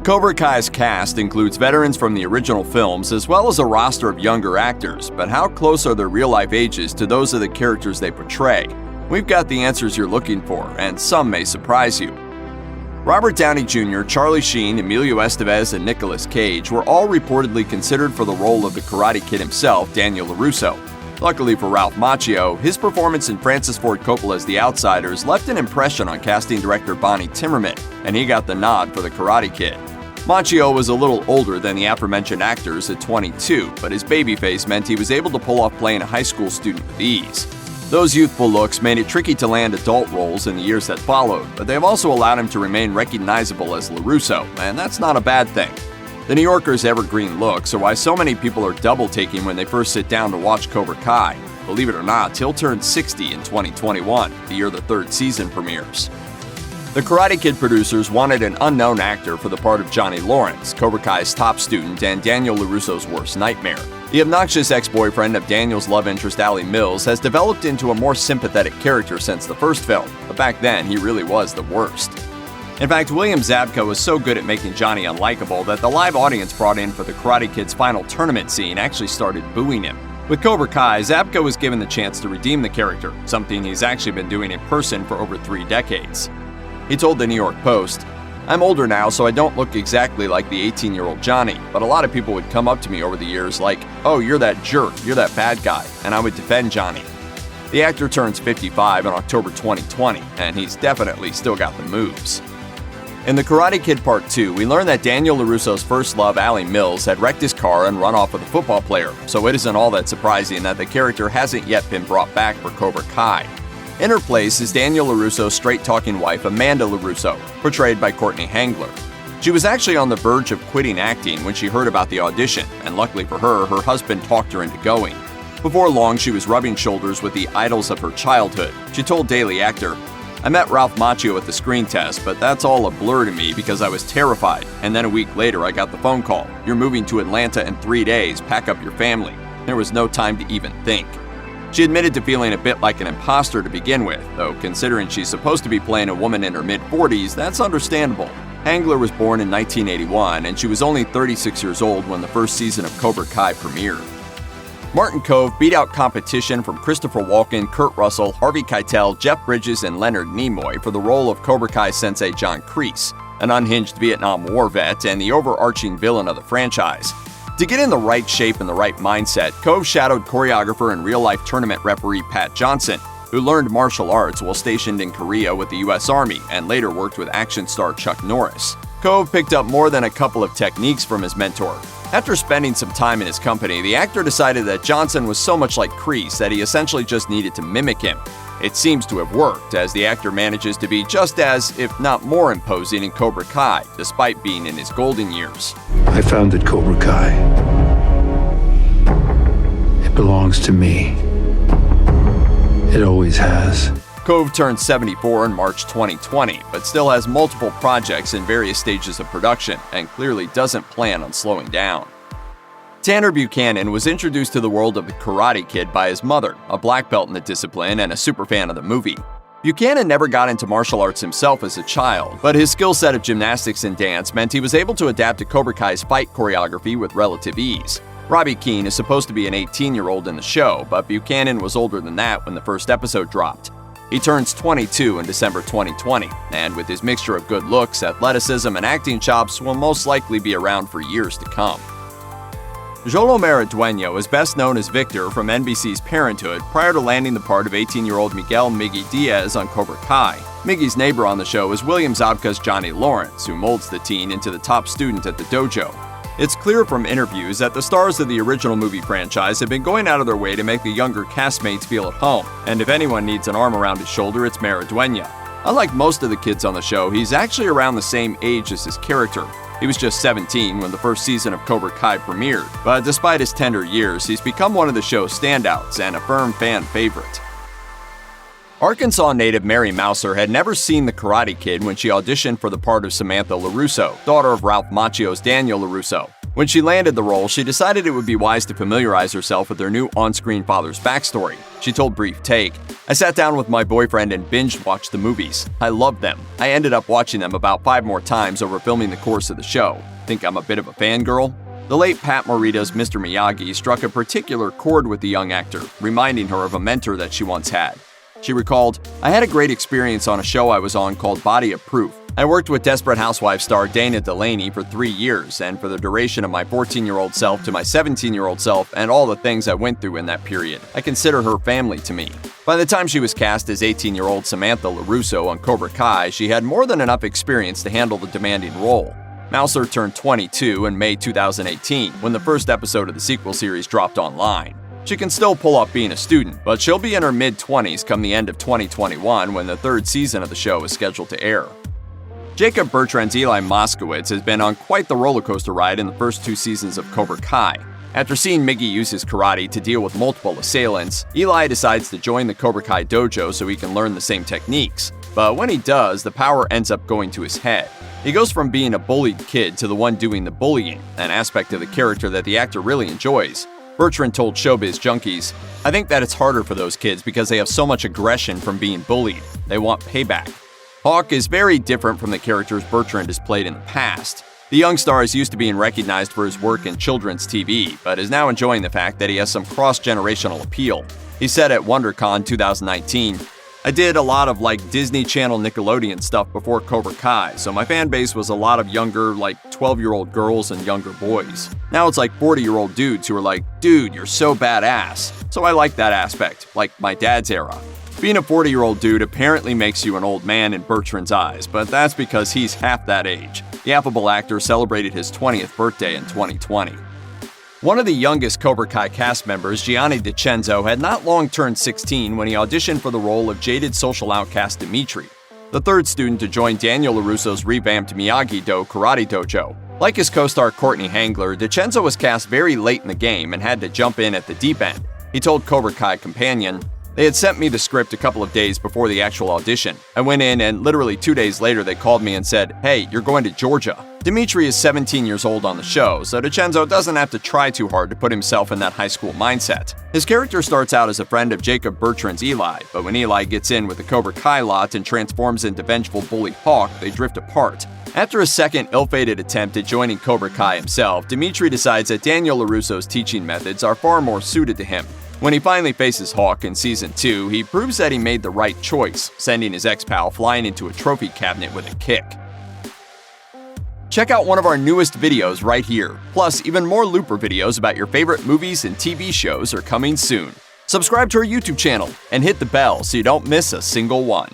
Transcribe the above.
Cobra Kai's cast includes veterans from the original films as well as a roster of younger actors, but how close are their real-life ages to those of the characters they portray? We've got the answers you're looking for, and some may surprise you. Robert Downey Jr., Charlie Sheen, Emilio Estevez, and Nicolas Cage were all reportedly considered for the role of the Karate Kid himself, Daniel LaRusso. Luckily for Ralph Macchio, his performance in Francis Ford Coppola's The Outsiders left an impression on casting director Bonnie Timmerman, and he got the nod for the Karate Kid. Macchio was a little older than the aforementioned actors at 22, but his babyface meant he was able to pull off playing a high school student with ease. Those youthful looks made it tricky to land adult roles in the years that followed, but they've also allowed him to remain recognizable as LaRusso, and that's not a bad thing. The New Yorker's evergreen looks are why so many people are double-taking when they first sit down to watch Cobra Kai. Believe it or not, he'll turn 60 in 2021, the year the third season premieres. The Karate Kid producers wanted an unknown actor for the part of Johnny Lawrence, Cobra Kai's top student and Daniel LaRusso's worst nightmare. The obnoxious ex-boyfriend of Daniel's love interest Allie Mills has developed into a more sympathetic character since the first film, but back then he really was the worst. In fact, William Zabka was so good at making Johnny unlikable that the live audience brought in for the Karate Kid's final tournament scene actually started booing him. With Cobra Kai, Zabka was given the chance to redeem the character, something he's actually been doing in person for over 3 decades. He told the New York Post, "I'm older now, so I don't look exactly like the 18-year-old Johnny, but a lot of people would come up to me over the years like, 'Oh, you're that jerk, you're that bad guy,' and I would defend Johnny." The actor turns 55 in October 2020, and he's definitely still got the moves. In The Karate Kid Part 2, we learn that Daniel LaRusso's first love, Allie Mills, had wrecked his car and run off with a football player, so it isn't all that surprising that the character hasn't yet been brought back for Cobra Kai. In her place is Daniel LaRusso's straight-talking wife, Amanda LaRusso, portrayed by Courtney Henggeler. She was actually on the verge of quitting acting when she heard about the audition, and luckily for her, her husband talked her into going. Before long, she was rubbing shoulders with the idols of her childhood. She told Daily Actor, "I met Ralph Macchio at the screen test, but that's all a blur to me because I was terrified, and then a week later I got the phone call. 'You're moving to Atlanta in 3 days, pack up your family.' There was no time to even think." She admitted to feeling a bit like an imposter to begin with, though considering she's supposed to be playing a woman in her mid-40s, that's understandable. Henggeler was born in 1981, and she was only 36 years old when the first season of Cobra Kai premiered. Martin Kove beat out competition from Christopher Walken, Kurt Russell, Harvey Keitel, Jeff Bridges, and Leonard Nimoy for the role of Cobra Kai sensei John Kreese, an unhinged Vietnam War vet and the overarching villain of the franchise. To get in the right shape and the right mindset, Kove shadowed choreographer and real-life tournament referee Pat Johnson, who learned martial arts while stationed in Korea with the U.S. Army and later worked with action star Chuck Norris. Kove picked up more than a couple of techniques from his mentor. After spending some time in his company, the actor decided that Johnson was so much like Kreese that he essentially just needed to mimic him. It seems to have worked, as the actor manages to be just as, if not more imposing in Cobra Kai, despite being in his golden years. I founded Cobra Kai. It belongs to me. It always has. Kove turned 74 in March 2020, but still has multiple projects in various stages of production and clearly doesn't plan on slowing down. Tanner Buchanan was introduced to the world of the Karate Kid by his mother, a black belt in the discipline and a superfan of the movie. Buchanan never got into martial arts himself as a child, but his skill set of gymnastics and dance meant he was able to adapt to Cobra Kai's fight choreography with relative ease. Robbie Keane is supposed to be an 18-year-old in the show, but Buchanan was older than that when the first episode dropped. He turns 22 in December 2020, and with his mixture of good looks, athleticism, and acting chops, will most likely be around for years to come. Xolo Maridueña was best known as Victor from NBC's Parenthood prior to landing the part of 18-year-old Miguel Miggy Diaz on Cobra Kai. Miggy's neighbor on the show is William Zabka's Johnny Lawrence, who molds the teen into the top student at the dojo. It's clear from interviews that the stars of the original movie franchise have been going out of their way to make the younger castmates feel at home, and if anyone needs an arm around his shoulder, it's Maridueña. Unlike most of the kids on the show, he's actually around the same age as his character. He was just 17 when the first season of Cobra Kai premiered, but despite his tender years, he's become one of the show's standouts and a firm fan favorite. Arkansas native Mary Mouser had never seen The Karate Kid when she auditioned for the part of Samantha LaRusso, daughter of Ralph Macchio's Daniel LaRusso. When she landed the role, she decided it would be wise to familiarize herself with her new on-screen father's backstory. She told Brief Take, "I sat down with my boyfriend and binge-watched the movies. I loved them. I ended up watching them about 5 more times over filming the course of the show. Think I'm a bit of a fangirl?" The late Pat Morita's Mr. Miyagi struck a particular chord with the young actor, reminding her of a mentor that she once had. She recalled, "I had a great experience on a show I was on called Body of Proof. I worked with Desperate Housewives star Dana Delaney for 3 years, and for the duration of my 14-year-old self to my 17-year-old self and all the things I went through in that period, I consider her family to me." By the time she was cast as 18-year-old Samantha LaRusso on Cobra Kai, she had more than enough experience to handle the demanding role. Mouser turned 22 in May 2018 when the first episode of the sequel series dropped online. She can still pull off being a student, but she'll be in her mid-20s come the end of 2021 when the 3rd season of the show is scheduled to air. Jacob Bertrand's Eli Moskowitz has been on quite the roller coaster ride in the first 2 seasons of Cobra Kai. After seeing Miggy use his karate to deal with multiple assailants, Eli decides to join the Cobra Kai dojo so he can learn the same techniques. But when he does, the power ends up going to his head. He goes from being a bullied kid to the one doing the bullying, an aspect of the character that the actor really enjoys. Bertrand told Showbiz Junkies, "I think that it's harder for those kids because they have so much aggression from being bullied. They want payback." Hawk is very different from the characters Bertrand has played in the past. The young star is used to being recognized for his work in children's TV, but is now enjoying the fact that he has some cross-generational appeal. He said at WonderCon 2019, "I did a lot of Disney Channel Nickelodeon stuff before Cobra Kai, so my fan base was a lot of younger 12-year-old girls and younger boys. Now it's 40-year-old dudes who are like, 'Dude, you're so badass.' So I like that aspect, like my dad's era." Being a 40-year-old dude apparently makes you an old man in Bertrand's eyes, but that's because he's half that age. The affable actor celebrated his 20th birthday in 2020. One of the youngest Cobra Kai cast members, Gianni Decenzo, had not long turned 16 when he auditioned for the role of jaded social outcast Dimitri, the 3rd student to join Daniel LaRusso's revamped Miyagi-Do karate dojo. Like his co-star Courtney Henggeler, Decenzo was cast very late in the game and had to jump in at the deep end. He told Cobra Kai Companion, "They had sent me the script a couple of days before the actual audition. I went in and literally 2 days later they called me and said, 'Hey, you're going to Georgia.'" Dimitri is 17 years old on the show, so Decenzo doesn't have to try too hard to put himself in that high school mindset. His character starts out as a friend of Jacob Bertrand's Eli, but when Eli gets in with the Cobra Kai lot and transforms into vengeful bully Hawk, they drift apart. After a second ill-fated attempt at joining Cobra Kai himself, Dimitri decides that Daniel LaRusso's teaching methods are far more suited to him. When he finally faces Hawk in Season 2, he proves that he made the right choice, sending his ex-pal flying into a trophy cabinet with a kick. Check out one of our newest videos right here. Plus, even more Looper videos about your favorite movies and TV shows are coming soon. Subscribe to our YouTube channel and hit the bell so you don't miss a single one.